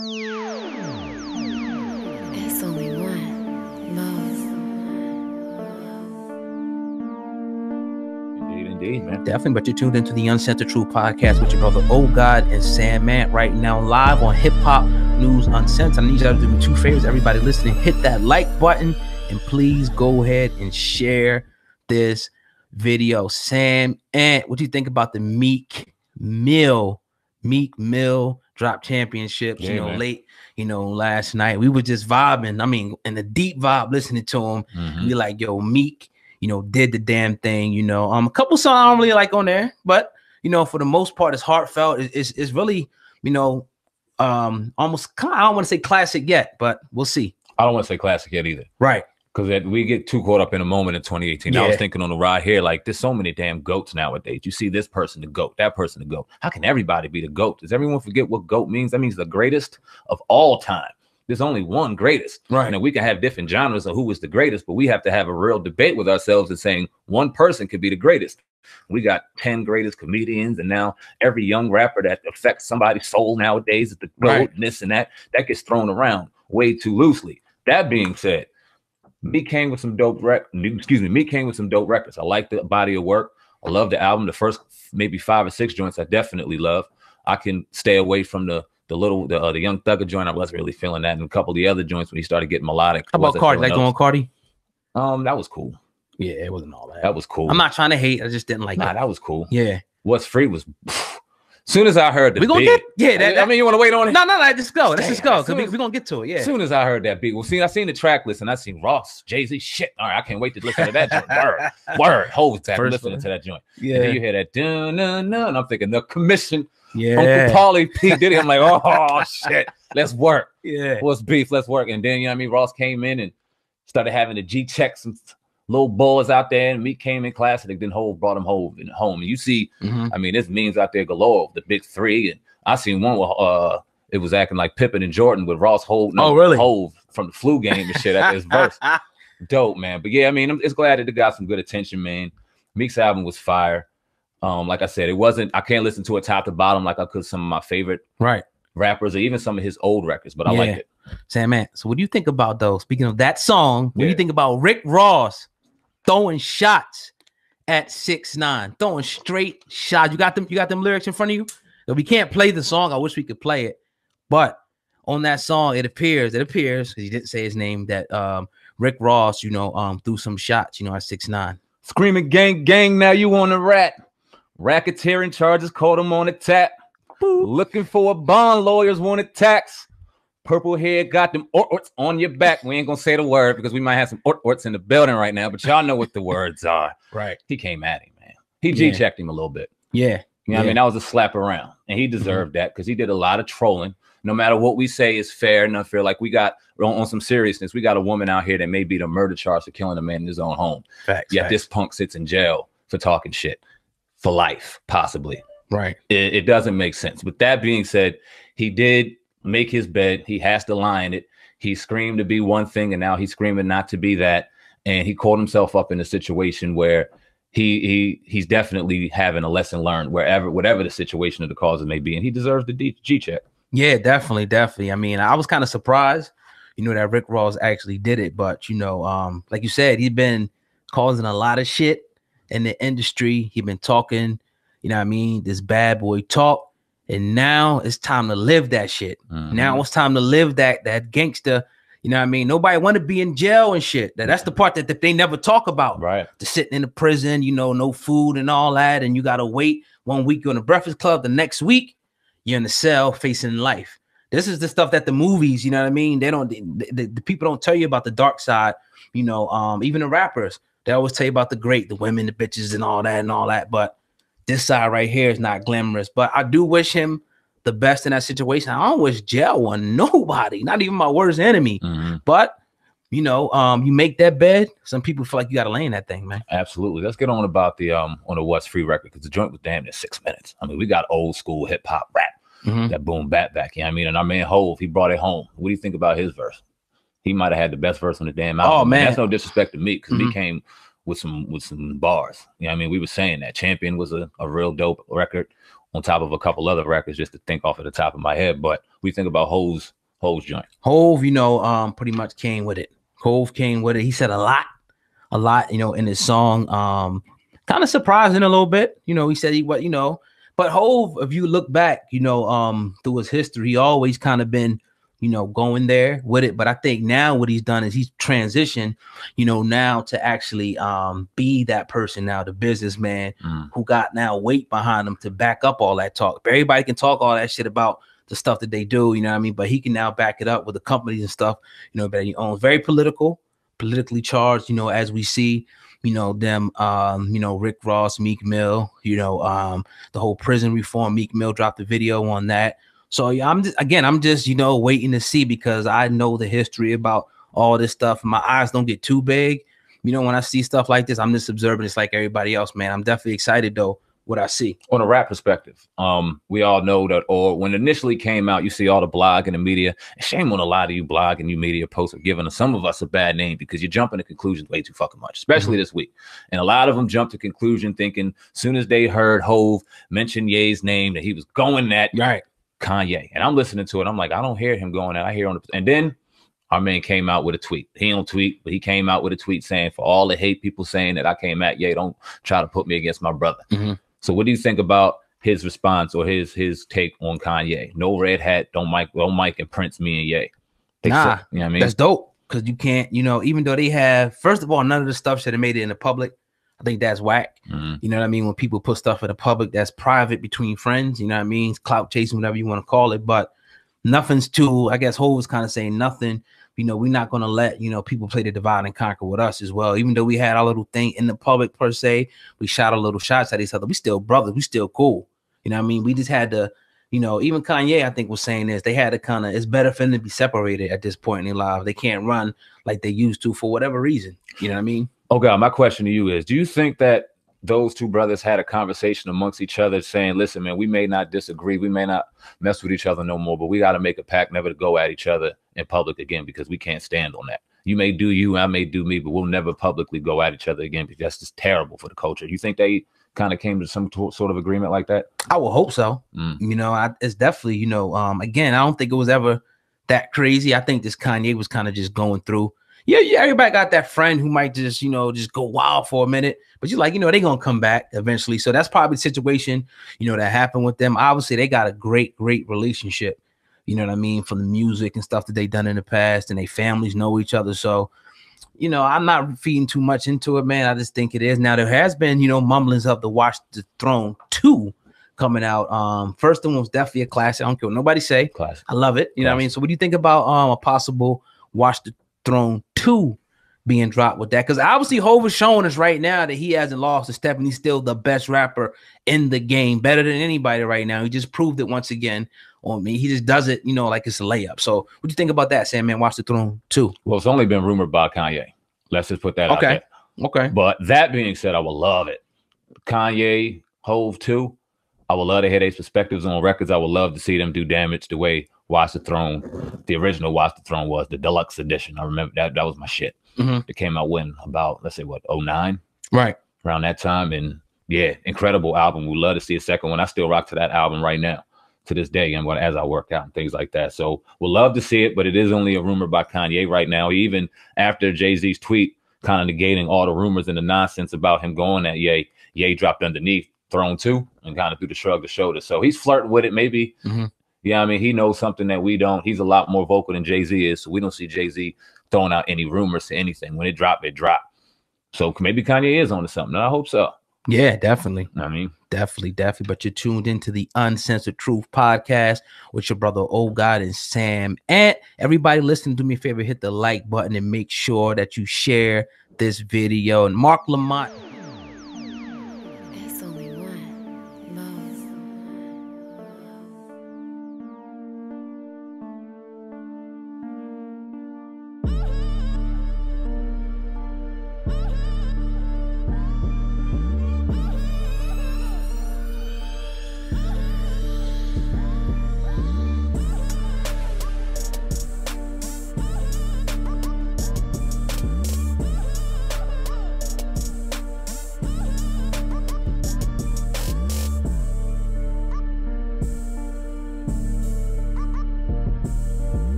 It's only one, Moz. Indeed, man. Definitely, but you're tuned into the Uncensored Truth podcast with your brother God and SamAnt right now, live on Hip Hop News Uncensored. I need y'all to do me two favors. Everybody listening, hit that like button and please go ahead and share this video. SamAnt, what do you think about the Meek Mill drop championships? Yeah, man. Late, last night we were just vibing. I mean, in a deep vibe, listening to him. We like, yo, Meek, did the damn thing. A couple songs I don't really like on there, but for the most part, it's heartfelt. It's really, almost kind of, I don't want to say classic yet, but we'll see. I don't want to say classic yet either. Right. Because we get too caught up in a moment in 2018. Yeah. I was thinking on the ride here, like, there's so many damn GOATs nowadays. You see this person the GOAT, that person the GOAT. How can everybody be the GOAT? Does everyone forget what GOAT means? That means the greatest of all time. There's only one greatest. Right. And we can have different genres of who is the greatest, but we have to have a real debate with ourselves and saying one person could be the greatest. We got 10 greatest comedians, and now every young rapper that affects somebody's soul nowadays is the GOAT, Right. and this and that. That gets thrown around way too loosely. That being said, Meek came with some dope Meek came with some dope records. I like the body of work. I love the album. The first maybe 5 or 6 joints I definitely love. I can stay away from the Young Thugger joint. I wasn't really feeling that, and a couple of the other joints when he started getting melodic. How about Cardi? Like going Cardi? That was cool. Yeah, it wasn't all that. That was cool. I'm not trying to hate. I just didn't like it. That was cool. Yeah. What's Free was. Soon as I heard the We gonna beat, get I mean, you want to wait on it? No. Let's go. Let's just go. Damn, Because we're gonna get to it. Yeah. As soon as I heard that beat, I seen the track list and I seen Ross, Jay-Z. Shit. All right, I can't wait to listen to that joint. Word. Whole time listening to that joint. Yeah. And then you hear that dun, dun, dun, and I'm thinking the Commission. Yeah. Uncle Paulie P. Diddy. I'm like, oh shit. Let's work. Yeah. What's beef? Let's work. And then, Ross came in and started having the G check some little boys out there, and Meek came in classic. Then Hov brought him home. And you see, there's memes out there galore, the big three. And I seen one where it was acting like Pippen and Jordan with Ross holding Hov from the flu game and shit at his verse. Dope, man. But yeah, it's glad that it got some good attention, man. Meek's album was fire. Like I said, I can't listen to it top to bottom like I could some of my favorite rappers or even some of his old records, but I like it. SamAnt, so what do you think about those? Speaking of that song, what do you think about Rick Ross throwing shots at 6ix9ine, throwing straight shots? You got them lyrics in front of you? We can't play the song. I wish we could play it, but on that song, it appears because he didn't say his name, that Rick Ross, threw some shots, at 6ix9ine. Screaming gang, gang, now you on the rat. Racketeering charges, caught him on the tap. Looking for a bond, lawyers wanted tax. Purple hair got them orts on your back. We ain't gonna say the word because we might have some orts in the building right now, but y'all know what the words are. Right. He came at him, man. He G-checked him a little bit. Yeah. That was a slap around, and he deserved that because he did a lot of trolling. No matter what we say is fair and unfair, like we got on some seriousness, we got a woman out here that may be the murder charge for killing a man in his own home. Facts. Yet this punk sits in jail for talking shit for life, possibly. Right. It doesn't make sense. With that being said, he did make his bed. He has to lie in it. He screamed to be one thing, and now he's screaming not to be that. And he caught himself up in a situation where he's definitely having a lesson learned whatever the situation or the causes may be, and he deserves the G-check. Yeah, definitely. I mean, I was kind of surprised, that Rick Ross actually did it, but like you said, he's been causing a lot of shit in the industry. He's been talking, this bad boy talk. And now it's time to live that shit. Now it's time to live that gangster. Nobody want to be in jail and shit. That's the part that they never talk about. Right. To sitting in the prison, no food and all that. And you got to wait 1 week on the Breakfast Club. The next week, you're in the cell facing life. This is the stuff that the movies, they don't, the people don't tell you about the dark side. Even the rappers, they always tell you about the great, the women, the bitches and all that. But this side right here is not glamorous, but I do wish him the best in that situation. I don't wish jail on nobody, not even my worst enemy. But you make that bed. Some people feel like you got to lay in that thing, man. Absolutely. Let's get on about the on the What's Free record, because the joint was damn near 6 minutes. I mean, we got old school hip hop rap that boom back. And our man Hov, he brought it home. What do you think about his verse? He might have had the best verse on the damn album. Oh man, that's no disrespect to Meek, because Meek came with some bars. We were saying that Champion was a real dope record. on top of a couple other records just to think off of the top of my head. But we think about Hov's joint. Hov, pretty much came with it. Hov came with it. He said a lot, in his song. Kind of surprising a little bit. He said but Hov, if you look back, through his history, he always kind of been, going there with it. But I think now what he's done is he's transitioned, now to actually be that person now, the businessman who got now weight behind him to back up all that talk. Everybody can talk all that shit about the stuff that they do, you know what I mean? But he can now back it up with the companies and stuff, that he owns. Very politically charged, as we see, them, Rick Ross, Meek Mill, the whole prison reform. Meek Mill dropped a video on that. So yeah, I'm just waiting to see, because I know the history about all this stuff. My eyes don't get too big. When I see stuff like this, I'm just observing. It's like everybody else, man. I'm definitely excited though what I see. On a rap perspective, we all know that, or when it initially came out, you see all the blog and the media. And shame on a lot of you blog and you media posts are giving some of us a bad name, because you're jumping to conclusions way too fucking much, especially this week. And a lot of them jumped to conclusion thinking, as soon as they heard Hov mention Ye's name, that he was going at Kanye. And I'm listening to it. I'm like, I don't hear him going at. I hear on the. And then our man came out with a tweet. He don't tweet, but he came out with a tweet saying, for all the hate people saying that I came at Ye, don't try to put me against my brother. So what do you think about his response or his take on Kanye? No red hat, don't Mike and Prince me and Ye. Nah, you know what I mean? That's dope, because you can't, even though they have, first of all, none of the stuff should have made it in the public. I think that's whack. You know what I mean? When people put stuff in the public that's private between friends, you know what I mean? It's clout chasing, whatever you want to call it, but nothing's too, I guess Hov was kind of saying nothing. We're not going to let, people play the divide and conquer with us as well. Even though we had our little thing in the public per se, we shot a little shots at each other. We still brothers. We still cool. You know what I mean? We just had to, even Kanye, I think, was saying this. They had to kind of, it's better for them to be separated at this point in their lives. They can't run like they used to for whatever reason. You know what I mean? Oh, God, my question to you is, do you think that those two brothers had a conversation amongst each other saying, listen, man, we may not disagree, we may not mess with each other no more, but we got to make a pact never to go at each other in public again, because we can't stand on that. You may do you, I may do me, but we'll never publicly go at each other again, because that's just terrible for the culture. You think they kind of came to some sort of agreement like that? I would hope so. It's definitely, again, I don't think it was ever that crazy. I think this Kanye was kind of just going through. Yeah, everybody got that friend who might just, just go wild for a minute, but you're like, they're going to come back eventually. So that's probably the situation, that happened with them. Obviously, they got a great relationship, you know what I mean, from the music and stuff that they've done in the past, and their families know each other. So, I'm not feeding too much into it, man. I just think it is. Now, there has been, mumblings of the Watch the Throne 2 coming out. First one was definitely a classic. I don't care what nobody say. Classic. I love it. You know what I mean? So what do you think about a possible Watch the Throne 2 being dropped with that? Because obviously Hov is showing us right now that he hasn't lost a step, and he's still the best rapper in the game, better than anybody right now. He just proved it once again on me. He just does it, like it's a layup. So what do you think about that, SamAnt? Watch the Throne 2. Well, it's only been rumored by Kanye. Let's just put that out there. Okay. But that being said, I would love it. Kanye, Hov 2. I would love to hear their perspectives on records. I would love to see them do damage the way Watch the Throne, the original Watch the Throne was, the deluxe edition. I remember that was my shit. It came out when, about, let's say, what, 09? Right. Around that time. And yeah, incredible album. We'd love to see a second one. I still rock to that album right now, to this day, and as I work out and things like that. So we'll love to see it, but it is only a rumor by Kanye right now. Even after Jay-Z's tweet kind of negating all the rumors and the nonsense about him going at Ye dropped underneath Throne 2 and kind of threw the shrug the shoulder. So he's flirting with it, maybe. Yeah, I mean, he knows something that we don't. He's a lot more vocal than Jay-Z is, so we don't see Jay-Z throwing out any rumors to anything. When it dropped, it dropped. So maybe Kanye is onto something. I hope so. Yeah, definitely. I mean, definitely. But you're tuned into the Uncensored Truth podcast with your brother, Old God, and SamAnt. Everybody listening, do me a favor, hit the like button and make sure that you share this video. And Mark Lamont